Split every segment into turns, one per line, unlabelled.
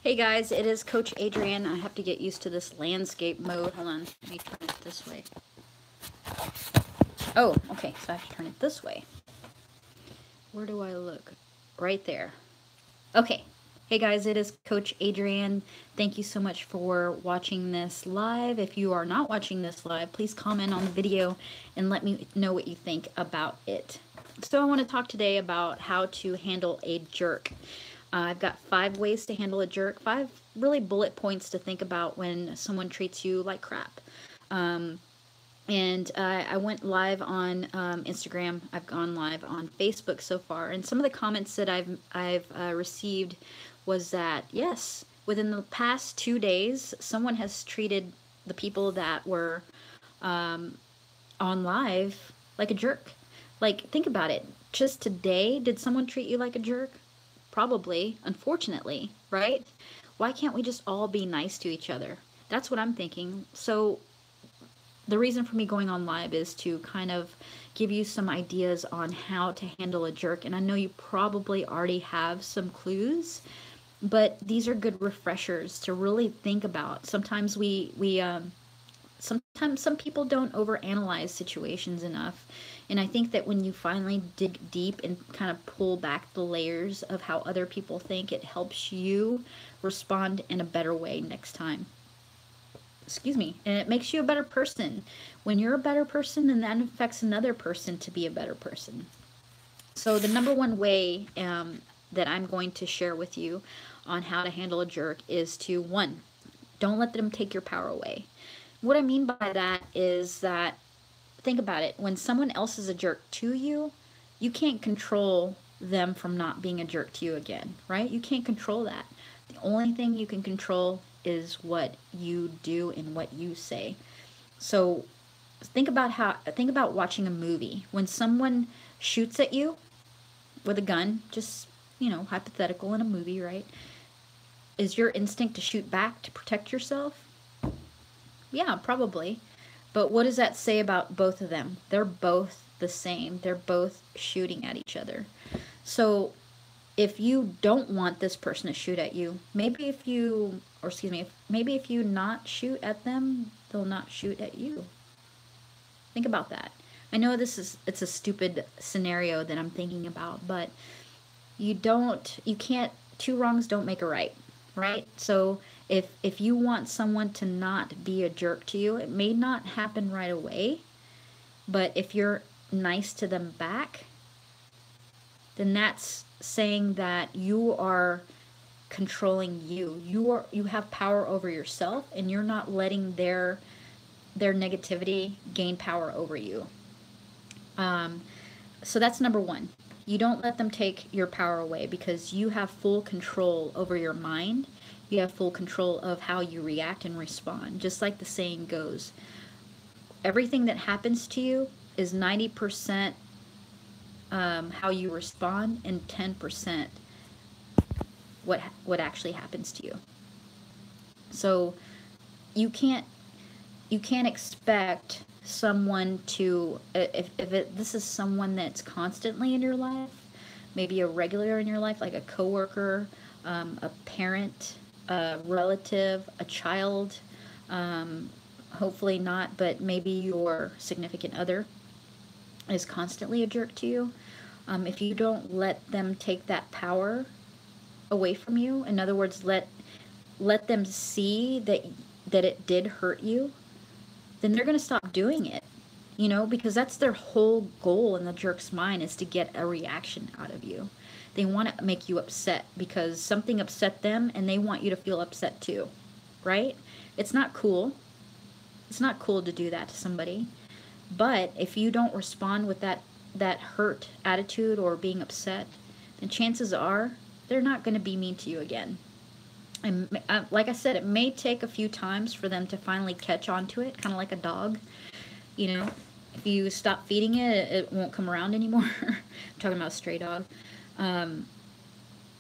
Hey guys, it is Coach Adrian. I have to get used to this landscape mode. Hold on, let me turn it this way. Oh, okay, so I have to turn it this way. Where do I look? Right there. Okay. Hey guys, it is Coach Adrian. Thank you so much for watching this live. If you are not watching this live, please comment on the video and let me know what you think about it. So I want to talk today about how to handle a jerk. I've got 5 ways to handle a jerk, 5 really bullet points to think about when someone treats you like crap. And I went live on Instagram. I've gone live on Facebook so far, and some of the comments that I've received was that yes, within the past 2 days, someone has treated the people that were on live like a jerk. Like, think about it. Just today, did someone treat you like a jerk? Probably, unfortunately, right? Why can't we just all be nice to each other? That's what I'm thinking. So the reason for me going on live is to kind of give you some ideas on how to handle a jerk. And I know you probably already have some clues, but these are good refreshers to really think about. Sometimes sometimes some people don't overanalyze situations enough. And I think that when you finally dig deep and kind of pull back the layers of how other people think, it helps you respond in a better way next time. Excuse me, and it makes you a better person. When you're a better person, then that affects another person to be a better person. So the number one way that I'm going to share with you on how to handle a jerk is to, one, don't let them take your power away. What I mean by that is that, think about it, when someone else is a jerk to you, you can't control them from not being a jerk to you again, right? You can't control that. The only thing you can control is what you do and what you say. So think about watching a movie. When someone shoots at you with a gun, just, hypothetical in a movie, right? Is your instinct to shoot back to protect yourself? Yeah, probably. But what does that say about both of them? They're both the same. They're both shooting at each other. So if you don't want this person to shoot at you, maybe if you not shoot at them, they'll not shoot at you. Think about that. I know it's a stupid scenario that I'm thinking about, but you can't, two wrongs don't make a right, right? So if you want someone to not be a jerk to you, it may not happen right away, but if you're nice to them back, then that's saying that you are controlling you. You have power over yourself, and you're not letting their negativity gain power over you. So that's number one. You don't let them take your power away, because you have full control over your mind. You have full control of how you react and respond. Just like the saying goes, everything that happens to you is 90% how you respond, and 10% what actually happens to you. So you can't expect someone to, this is someone that's constantly in your life, maybe a regular in your life, like a coworker, a parent, a relative, a child, hopefully not, but maybe your significant other is constantly a jerk to you. If you don't let them take that power away from you, in other words, let them see that it did hurt you, then they're going to stop doing it. Because that's their whole goal in the jerk's mind, is to get a reaction out of you. They want to make you upset because something upset them, and they want you to feel upset too, right? It's not cool. It's not cool to do that to somebody. But if you don't respond with that hurt attitude or being upset, then chances are they're not going to be mean to you again. And like I said, it may take a few times for them to finally catch on to it, kind of like a dog. If you stop feeding it, it won't come around anymore. I'm talking about a stray dog. Then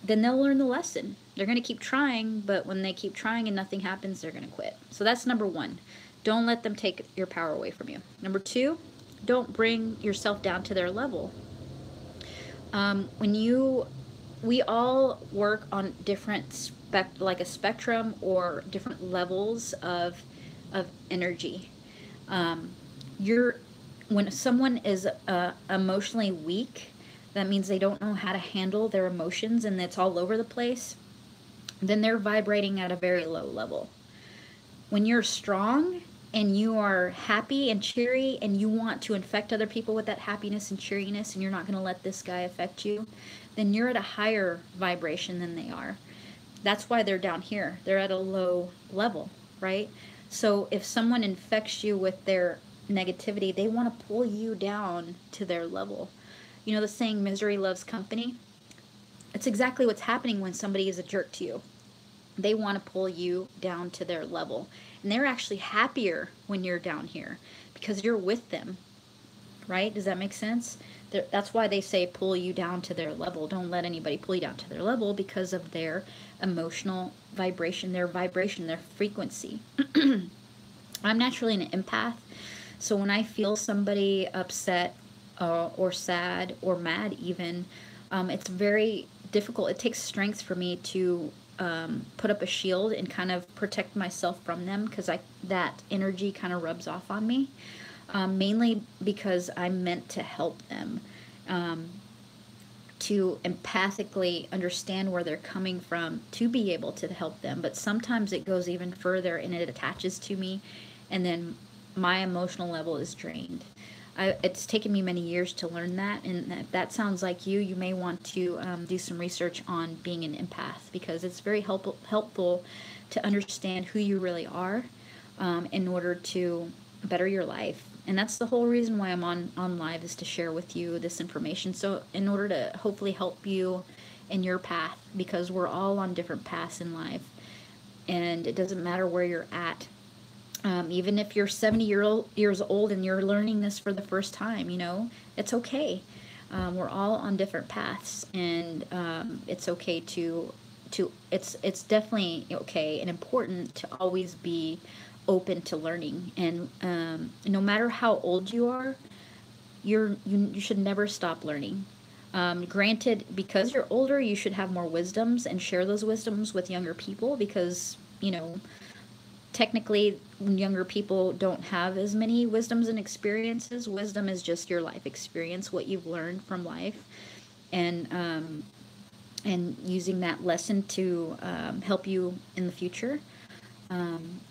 they'll learn the lesson. They're going to keep trying, but when they keep trying and nothing happens, they're going to quit. So that's number one. Don't let them take your power away from you. Number two, don't bring yourself down to their level. We all work on different like a spectrum or different levels of energy. You're When someone is emotionally weak, that means they don't know how to handle their emotions and it's all over the place. Then they're vibrating at a very low level. When you're strong and you are happy and cheery and you want to infect other people with that happiness and cheeriness, and you're not going to let this guy affect you, then you're at a higher vibration than they are. That's why they're down here. They're at a low level, right? So if someone infects you with their negativity, they want to pull you down to their level. You know the saying, misery loves company? It's exactly what's happening when somebody is a jerk to you. They want to pull you down to their level. And they're actually happier when you're down here because you're with them, right? Does that make sense? That's why they say pull you down to their level. Don't let anybody pull you down to their level because of their emotional vibration, their frequency. I'm naturally an empath. So when I feel somebody upset or sad or mad even, it's very difficult. It takes strength for me to put up a shield and kind of protect myself from them because that energy kind of rubs off on me. Mainly because I'm meant to help them, to empathically understand where they're coming from, to be able to help them. But sometimes it goes even further and it attaches to me, and then my emotional level is drained. It's taken me many years to learn that, and if that sounds like you may want to do some research on being an empath, because it's very helpful to understand who you really are in order to better your life. And that's the whole reason why I'm on live, is to share with you this information. So in order to hopefully help you in your path, because we're all on different paths in life, and it doesn't matter where you're at. Even if you're 70 years old and you're learning this for the first time, it's okay. We're all on different paths, and it's okay it's definitely okay and important to always be open to learning. And no matter how old you are, you should never stop learning. Granted, because you're older, you should have more wisdoms and share those wisdoms with younger people, because technically younger people don't have as many wisdoms and experiences. Wisdom is just your life experience, what you've learned from life, and using that lesson to help you in the future.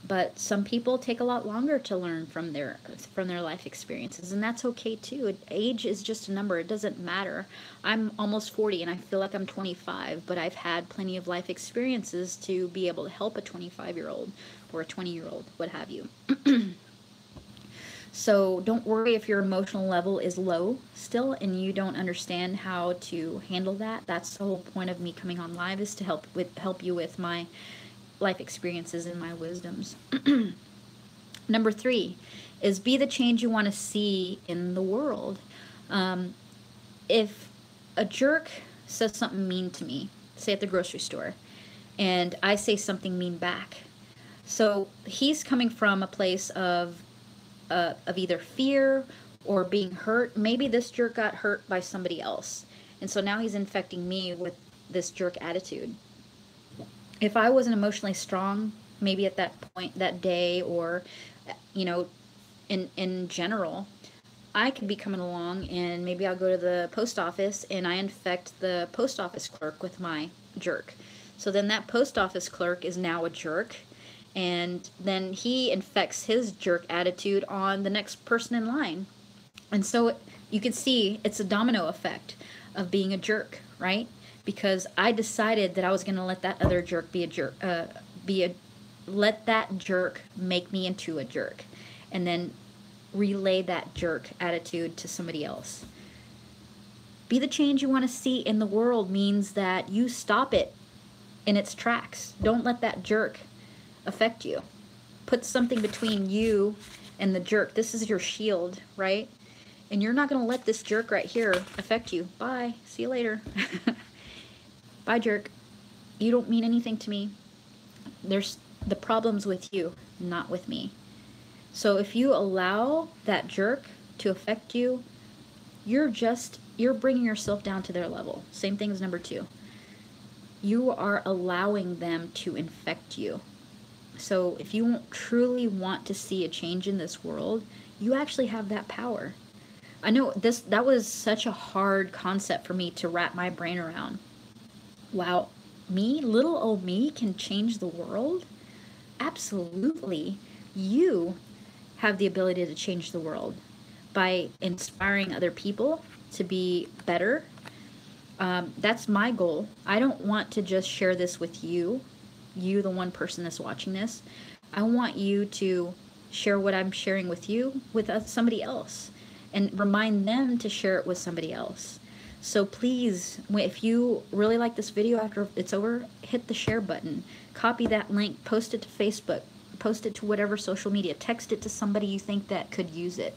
But some people take a lot longer to learn from their life experiences, and that's okay too. Age is just a number. It doesn't matter. I'm almost 40 and I feel like I'm 25, but I've had plenty of life experiences to be able to help a 25-year-old or a 20-year-old, what have you. So don't worry if your emotional level is low still and you don't understand how to handle that. That's the whole point of me coming on live, is to help you with my life experiences and my wisdoms. Number 3 is be the change you want to see in the world. If a jerk says something mean to me, say at the grocery store, and I say something mean back, so he's coming from a place of either fear or being hurt. Maybe this jerk got hurt by somebody else, and so now he's infecting me with this jerk attitude. If I wasn't emotionally strong, maybe at that point, that day, or, in general, I could be coming along and maybe I'll go to the post office and I infect the post office clerk with my jerk. So then that post office clerk is now a jerk, and then he infects his jerk attitude on the next person in line. And so you can see it's a domino effect of being a jerk, right? Because I decided that I was going to let that other jerk be a jerk, let that jerk make me into a jerk, and then relay that jerk attitude to somebody else. Be the change you want to see in the world means that you stop it in its tracks. Don't let that jerk affect you. Put something between you and the jerk. This is your shield, right? And you're not going to let this jerk right here affect you. Bye. See you later. Bye, jerk. You don't mean anything to me. There's the problems with you, not with me. So if you allow that jerk to affect you, you're bringing yourself down to their level. Same thing as number 2. you are allowing them to infect you. So if you truly want to see a change in this world, you actually have that power. I know that was such a hard concept for me to wrap my brain around. Wow, me, little old me, can change the world? Absolutely. You have the ability to change the world by inspiring other people to be better. That's my goal. I don't want to just share this with you, the one person that's watching this. I want you to share what I'm sharing with you with somebody else and remind them to share it with somebody else. So please, if you really like this video after it's over, hit the share button, copy that link, post it to Facebook, post it to whatever social media, text it to somebody you think that could use it.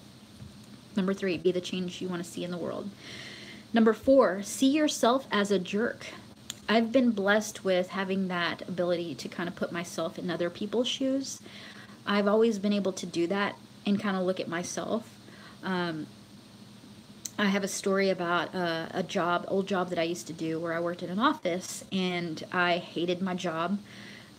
Number 3, be the change you want to see in the world. Number 4, see yourself as a jerk. I've been blessed with having that ability to kind of put myself in other people's shoes. I've always been able to do that and kind of look at myself. I have a story about old job that I used to do where I worked in an office, and I hated my job.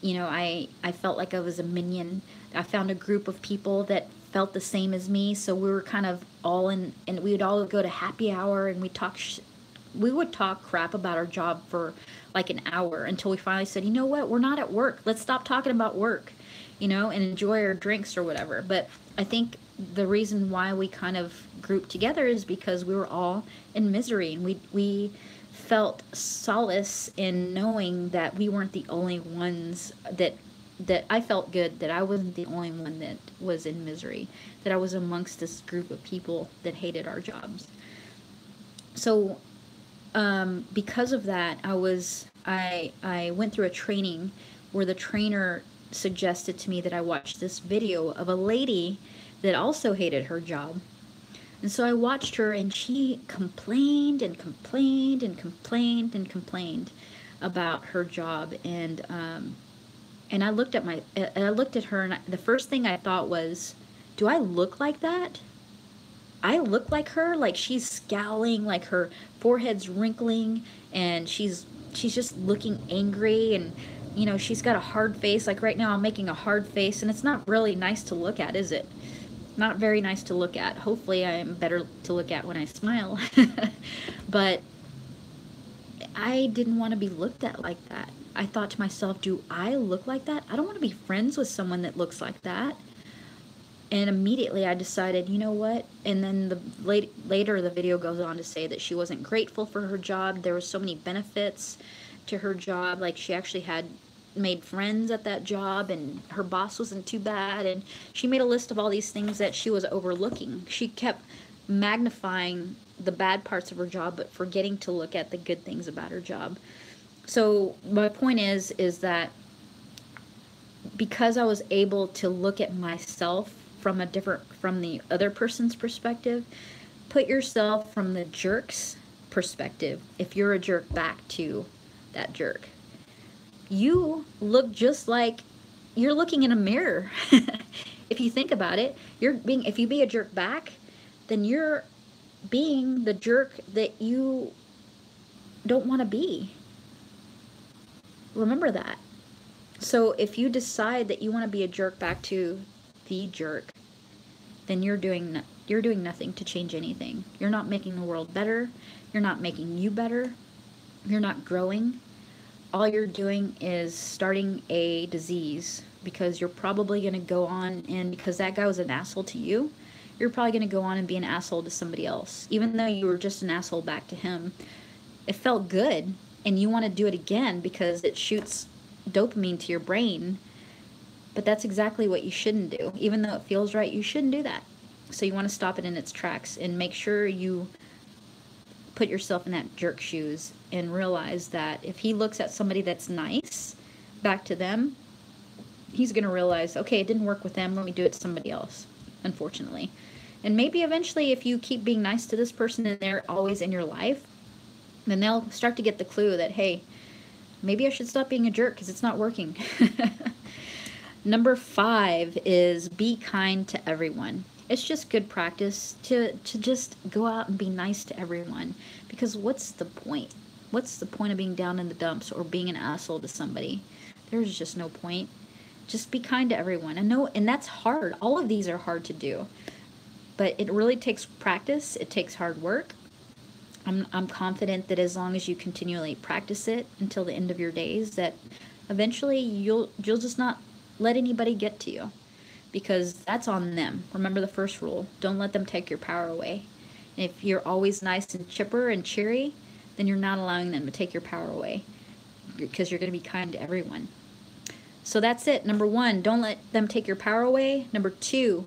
You know, I felt like I was a minion. I found a group of people that felt the same as me, so we were kind of all in, and we would all go to happy hour, and we would talk crap about our job for like an hour until we finally said, you know what, we're not at work. Let's stop talking about work, you know, and enjoy our drinks or whatever. But I think the reason why we kind of grouped together is because we were all in misery, and we felt solace in knowing that we weren't the only ones that I felt good that I wasn't the only one that was in misery, that I was amongst this group of people that hated our jobs. So because of that, I went through a training where the trainer suggested to me that I watch this video of a lady that also hated her job. And so I watched her, and she complained and complained and complained and complained about her job. And I looked at her, and the first thing I thought was, do I look like that? I look like her, like she's scowling, like her forehead's wrinkling, and she's just looking angry, and you know, she's got a hard face. Like right now I'm making a hard face, and it's not really nice to look at, is it? Not very nice to look at. Hopefully I am better to look at when I smile. But I didn't want to be looked at like that. I thought to myself, do I look like that? I don't want to be friends with someone that looks like that. And immediately I decided, you know what? And then later the video goes on to say that she wasn't grateful for her job. There were so many benefits to her job. Like she actually had made friends at that job, and her boss wasn't too bad. And she made a list of all these things that she was overlooking. She kept magnifying the bad parts of her job, but forgetting to look at the good things about her job. So my point is that because I was able to look at myself from the other person's perspective, put yourself from the jerk's perspective. If you're a jerk back to that jerk, you look just like you're looking in a mirror. If you think about it, if you be a jerk back, then you're being the jerk that you don't want to be. Remember that. So if you decide that you want to be a jerk back to the jerk, then you're doing nothing to change anything. You're not making the world better. You're not making you better. You're not growing. All you're doing is starting a disease, because you're probably going to go on, and because that guy was an asshole to you, you're probably going to go on and be an asshole to somebody else. Even though you were just an asshole back to him, it felt good, and you want to do it again because it shoots dopamine to your brain. But that's exactly what you shouldn't do. Even though it feels right, you shouldn't do that. So you want to stop it in its tracks and make sure you put yourself in that jerk shoes and realize that if he looks at somebody that's nice back to them, he's going to realize, okay, it didn't work with them, let me do it to somebody else, unfortunately. And maybe eventually if you keep being nice to this person and they're always in your life, then they'll start to get the clue that, hey, maybe I should stop being a jerk because it's not working. Number 5 is be kind to everyone. It's just good practice to just go out and be nice to everyone, because what's the point? What's the point of being down in the dumps or being an asshole to somebody? There's just no point. Just be kind to everyone. And that's hard. All of these are hard to do. But it really takes practice. It takes hard work. I'm confident that as long as you continually practice it until the end of your days, that eventually you'll just not let anybody get to you, because that's on them. Remember the first rule: don't let them take your power away. And if you're always nice and chipper and cheery, then you're not allowing them to take your power away, because you're going to be kind to everyone. So that's it. Number 1, don't let them take your power away. Number 2,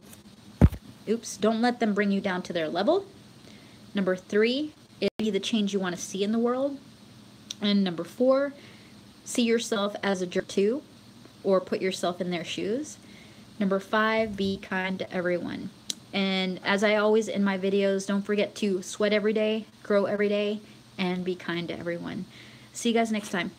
don't let them bring you down to their level. Number 3, be the change you want to see in the world. And number 4, see yourself as a jerk too, or put yourself in their shoes. Number 5, be kind to everyone. And as I always in my videos, don't forget to sweat every day, grow every day, and be kind to everyone. See you guys next time.